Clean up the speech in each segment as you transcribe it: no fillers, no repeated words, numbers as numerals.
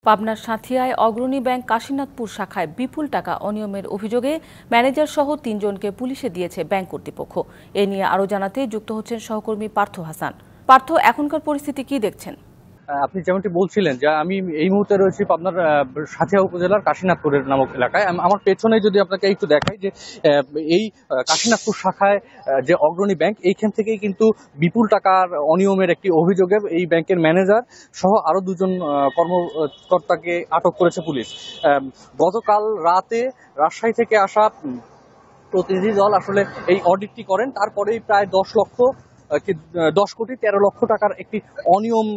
পাবনার সাঁথিয়ায় অগ্রণী ব্যাংক কাশীনাথপুর শাখায় বিপুল টাকা অনিয়মের অভিযোগে ম্যানেজার সহ ৩ জনকে পুলিশে দিয়েছে ব্যাংক কর্তৃপক্ষ। এ নিয়ে আরও জানাতে যুক্ত হচ্ছেন সহকর্মী পার্থ হাসান। পার্থ, এখনকার পরিস্থিতি কি দেখছেন? আপনি যেমনটি বলছিলেন যে আমি এই মুহূর্তে রয়েছি পাবনার সাঁথিয়া উপজেলার কাশীনাথপুরের নামক এলাকায়। আমার পেছনে যদি আপনাকে একটু দেখাই যে এই কাশীনাথপুর শাখায় যে অগ্রণী ব্যাংক, এইখান থেকেই কিন্তু বিপুল টাকার অনিয়মের একটি অভিযোগে এই ব্যাংকের ম্যানেজার সহ আরো 2 জন কর্মকর্তাকে আটক করেছে পুলিশ। গতকাল রাতে রাজশাহী থেকে আসা প্রতিনিধি দল আসলে এই অডিটটি করেন। তারপরেই প্রায় 10 কোটি 13 লক্ষ টাকার একটি অনিয়ম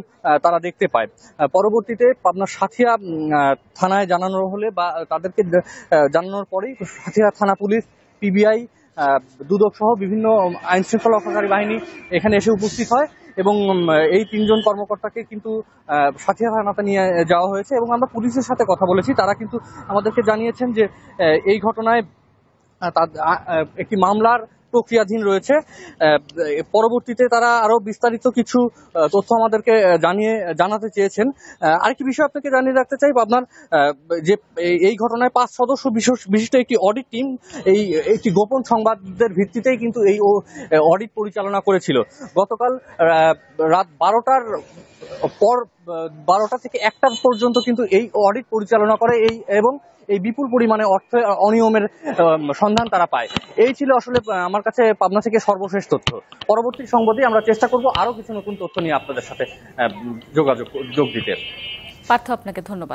তারা দেখতে পায়। পরবর্তীতে পাবনার সাঁথিয়া থানায় জানানো হলে বা তাদেরকে জানানোর পরেই সাঁথিয়া থানা পুলিশ, পিবিআই, দুদক সহ বিভিন্ন আইন শৃঙ্খলা রক্ষাকারী বাহিনী এখানে এসে উপস্থিত হয় এবং এই 3 জন কর্মকর্তাকে কিন্তু সাঁথিয়া থানাতে নিয়ে যাওয়া হয়েছে। এবং আমরা পুলিশের সাথে কথা বলেছি, তারা কিন্তু আমাদেরকে জানিয়েছেন যে এই ঘটনায় একটি মামলার প্রক্রিয়াধীন রয়েছে। পরবর্তীতে তারা আরো বিস্তারিত কিছু তথ্য আমাদেরকে জানাতে চেয়েছেন। আরেকটি বিষয় আপনাকে জানিয়ে রাখতে চাই, আপনার যে এই ঘটনায় 5 সদস্য বিশিষ্ট একটি অডিট টিম একটি গোপন সংবাদের ভিত্তিতেই কিন্তু এই অডিট পরিচালনা করেছিল। গতকাল রাত 12টা থেকে 1টা পর্যন্ত কিন্তু এই অডিট পরিচালনা করে এবং এই বিপুল পরিমাণে অর্থ অনিয়মের সন্ধান তারা পায়। এই ছিল আসলে আমার কাছে পাবনা থেকে সর্বশেষ তথ্য। পরবর্তী সংবাদে আমরা চেষ্টা করব আরো কিছু নতুন তথ্য নিয়ে আপনাদের সাথে যোগ দিতে। পার্থ, আপনাকে ধন্যবাদ।